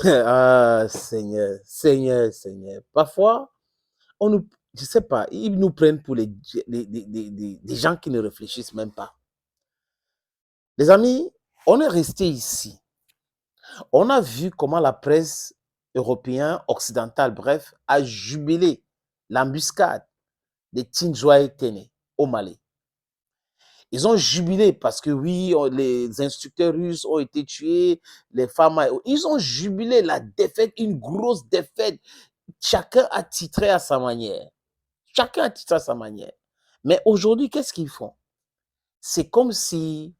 Ah, Seigneur, Seigneur, Seigneur. Parfois, je sais pas, ils nous prennent pour des gens qui ne réfléchissent même pas. Les amis, on est resté ici. On a vu comment la presse européenne, occidentale, bref, a jubilé l'embuscade de Tinjoy Tene au Mali. Ils ont jubilé parce que oui, les instructeurs russes ont été tués, les femmes, ils ont jubilé la défaite, une grosse défaite. Chacun a titré à sa manière. Chacun a titré à sa manière. Mais aujourd'hui, qu'est-ce qu'ils font? C'est comme si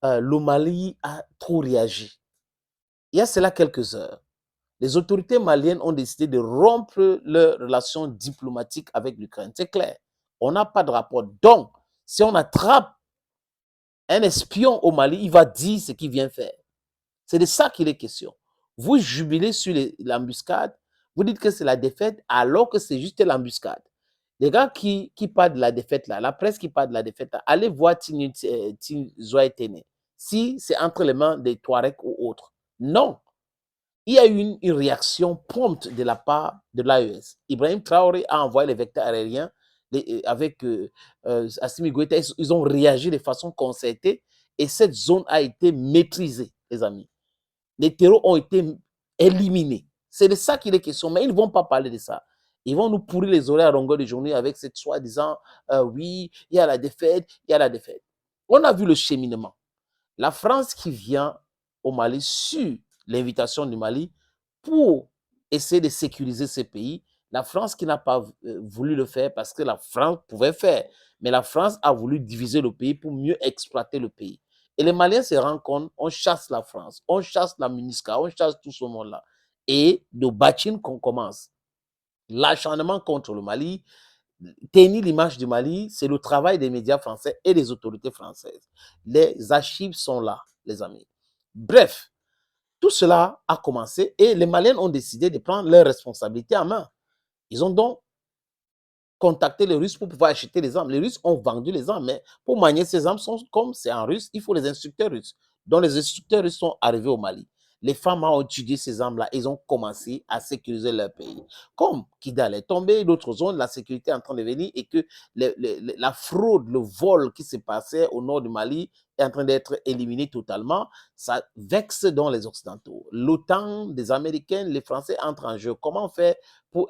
le Mali a trop réagi. Il y a cela quelques heures, les autorités maliennes ont décidé de rompre leurs relations diplomatiques avec l'Ukraine. C'est clair. On n'a pas de rapport. Donc, si on attrape un espion au Mali, il va dire ce qu'il vient faire. C'est de ça qu'il est question. Vous jubilez sur l'embuscade, vous dites que c'est la défaite, alors que c'est juste l'embuscade. Les gars qui parlent de la défaite là, la presse qui parle de la défaite là, allez voir Tinzoy Tene. Si c'est entre les mains des Touaregs ou autres. Non. Il y a eu une réaction prompte de la part de l'AES. Ibrahim Traoré a envoyé les vecteurs aériens avec Assimi Goïta. Ils ont réagi de façon concertée et cette zone a été maîtrisée, les amis. Les terreaux ont été éliminés. C'est de ça qu'il est question, mais ils ne vont pas parler de ça. Ils vont nous pourrir les oreilles à longueur de journée avec cette soi-disant, oui, il y a la défaite, il y a la défaite. On a vu le cheminement. La France qui vient au Mali sur l'invitation du Mali pour essayer de sécuriser ces pays. La France qui n'a pas voulu le faire parce que la France pouvait faire. Mais la France a voulu diviser le pays pour mieux exploiter le pays. Et les Maliens se rendent compte, on chasse la France, on chasse la MINUSCA, on chasse tout ce monde-là. Et de bâtir qu'on commence. L'acharnement contre le Mali, tenir l'image du Mali, c'est le travail des médias français et des autorités françaises. Les archives sont là, les amis. Bref, tout cela a commencé et les Maliens ont décidé de prendre leurs responsabilités en main. Ils ont donc contacté les Russes pour pouvoir acheter les armes. Les Russes ont vendu les armes, mais pour manier ces armes, comme c'est en russe, il faut les instructeurs russes. Donc les instructeurs russes sont arrivés au Mali. Les femmes ont étudié ces armes-là, ils ont commencé à sécuriser leur pays. Comme Kidal est tombé, d'autres zones, la sécurité est en train de venir et que la fraude, le vol qui se passait au nord du Mali est en train d'être éliminé totalement. Ça vexe dans les Occidentaux. L'OTAN, des Américains, les Français entrent en jeu. Comment faire pour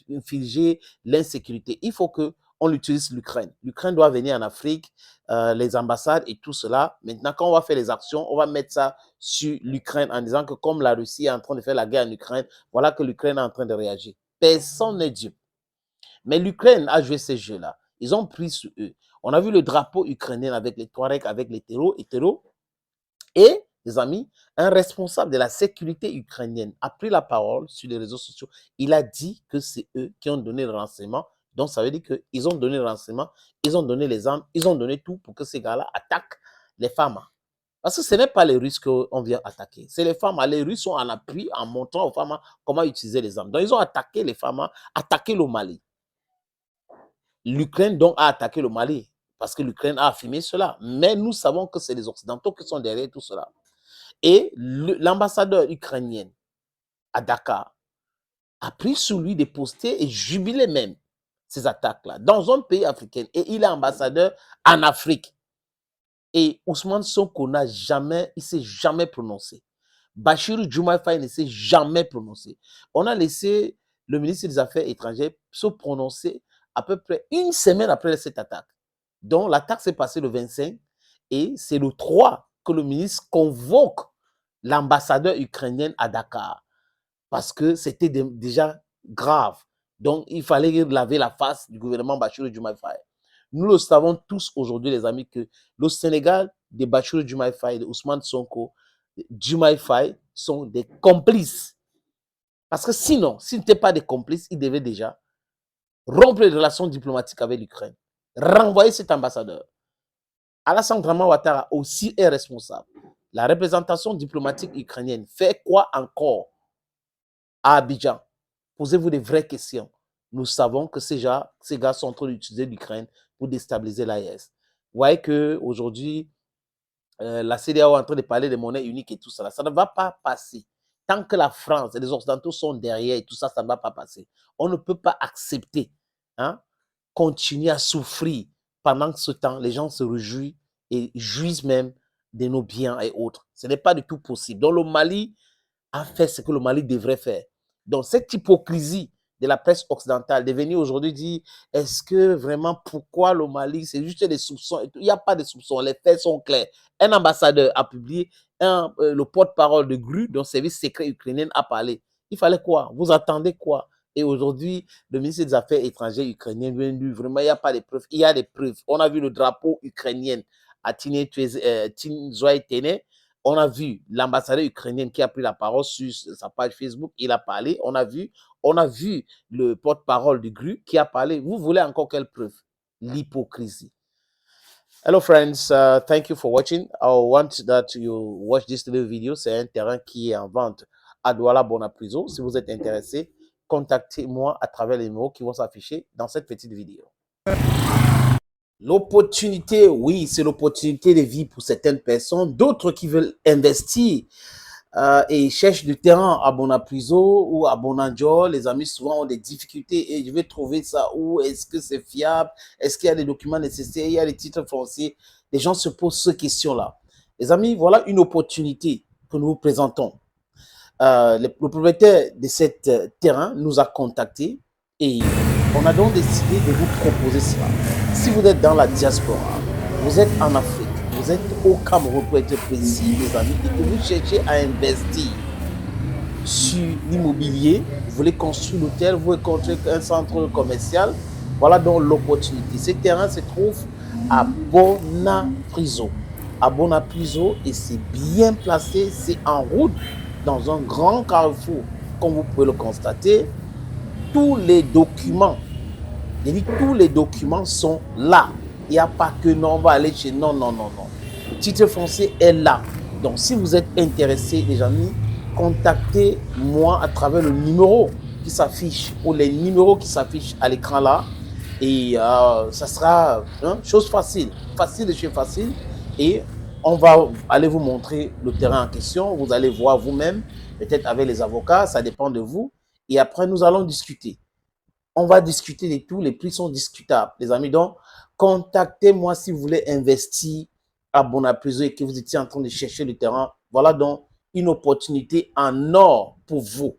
infliger l'insécurité? Il faut qu'on utilise l'Ukraine. L'Ukraine doit venir en Afrique, les ambassades et tout cela. Maintenant, quand on va faire les actions, on va mettre ça sur l'Ukraine en disant que comme la Russie est en train de faire la guerre en Ukraine, voilà que l'Ukraine est en train de réagir. Personne n'est dupe. Mais l'Ukraine a joué ces jeux-là. Ils ont pris sur eux. On a vu le drapeau ukrainien avec les Touaregs, avec les hétéros. Et, les amis, un responsable de la sécurité ukrainienne a pris la parole sur les réseaux sociaux. Il a dit que c'est eux qui ont donné le renseignement. Donc, ça veut dire qu'ils ont donné le renseignement, ils ont donné les armes, ils ont donné tout pour que ces gars-là attaquent les femmes. Parce que ce n'est pas les Russes qu'on vient attaquer. C'est les femmes. Les Russes sont en appui en montrant aux femmes comment utiliser les armes. Donc, ils ont attaqué les femmes, attaqué le Mali. L'Ukraine, donc, a attaqué le Mali parce que l'Ukraine a affirmé cela. Mais nous savons que c'est les Occidentaux qui sont derrière tout cela. Et l'ambassadeur ukrainien à Dakar a pris sur lui de poster et jubiler même ces attaques-là dans un pays africain. Et il est ambassadeur en Afrique. Et Ousmane Sonko n'a jamais, il ne s'est jamais prononcé. Bachir Diomaye Faye ne s'est jamais prononcé. On a laissé le ministre des Affaires étrangères se prononcer à peu près une semaine après cette attaque. Donc l'attaque s'est passée le 25 et c'est le 3 que le ministre convoque l'ambassadeur ukrainien à Dakar parce que c'était déjà grave. Donc il fallait laver la face du gouvernement Bachir Diomaye Faye. Nous le savons tous aujourd'hui, les amis, que le Sénégal de Bachir Diomaye Faye, de Ousmane Sonko, Diomaye Faye sont des complices. Parce que sinon, s'ils n'étaient pas des complices, ils devaient déjà rompre les relations diplomatiques avec l'Ukraine, renvoyer cet ambassadeur. Alassane Draman Ouattara aussi est responsable. La représentation diplomatique ukrainienne fait quoi encore à Abidjan? Posez-vous des vraies questions. Nous savons que ces gars sont en train d'utiliser l'Ukraine pour déstabiliser l'AES. Vous voyez qu'aujourd'hui, la CEDEAO est en train de parler de monnaie unique et tout ça. Ça ne va pas passer. Tant que la France et les Occidentaux sont derrière, tout ça, ça ne va pas passer. On ne peut pas accepter, hein, continuer à souffrir pendant que ce temps, les gens se réjouissent et jouissent même de nos biens et autres. Ce n'est pas du tout possible. Donc le Mali a fait ce que le Mali devrait faire. Donc cette hypocrisie de la presse occidentale de venir aujourd'hui dire est-ce que vraiment pourquoi le Mali, c'est juste des soupçons. Il n'y a pas de soupçons, les faits sont clairs. Un ambassadeur a publié, le porte-parole de GRU, dont le service secret ukrainien, a parlé. Il fallait quoi? Vous attendez quoi? Et aujourd'hui, le ministre des Affaires étrangères ukrainien vient dire vraiment, il n'y a pas de preuves. Il y a des preuves. On a vu le drapeau ukrainien à Tinzoy-Tene. On a vu l'ambassadeur ukrainien qui a pris la parole sur sa page Facebook. Il a parlé. On a vu le porte-parole du GRU qui a parlé. Vous voulez encore quelle preuve? L'hypocrisie. Hello friends, thank you for watching. I want that you watch this little video. C'est un terrain qui est en vente à Douala Bonapriso. Si vous êtes intéressé, contactez-moi à travers les numéros qui vont s'afficher dans cette petite vidéo. L'opportunité, oui, c'est l'opportunité de vie pour certaines personnes. D'autres qui veulent investir et cherchent du terrain à Bonapriso ou à Bonanjo. Les amis souvent ont des difficultés et je vais trouver ça où? Est-ce que c'est fiable? Est-ce qu'il y a les documents nécessaires? Il y a les titres fonciers? Les gens se posent ces questions-là. Les amis, voilà une opportunité que nous vous présentons. Le propriétaire de cet terrain nous a contactés et on a donc décidé de vous proposer cela. Si vous êtes dans la diaspora, vous êtes en Afrique, vous êtes au Cameroun pour être précis, les amis, et que vous cherchez à investir sur l'immobilier, vous voulez construire l'hôtel, vous voulez construire un centre commercial, voilà donc l'opportunité. Ce terrain se trouve à Bonapriso. À Bonapriso, et c'est bien placé, c'est en route dans un grand carrefour, comme vous pouvez le constater. Tous les documents, je dis tous les documents sont là. Il n'y a pas que non, on va aller chez non, non, non, non. Le titre foncier est là. Donc, si vous êtes intéressé, les amis, contactez-moi à travers le numéro qui s'affiche ou les numéros qui s'affichent à l'écran là. Et ça sera chose facile, facile de chez facile. Et on va aller vous montrer le terrain en question. Vous allez voir vous-même, peut-être avec les avocats, ça dépend de vous. Et après, nous allons discuter. On va discuter de tout. Les prix sont discutables, les amis. Donc, contactez-moi si vous voulez investir à Bonapriso et que vous étiez en train de chercher le terrain. Voilà donc une opportunité en or pour vous.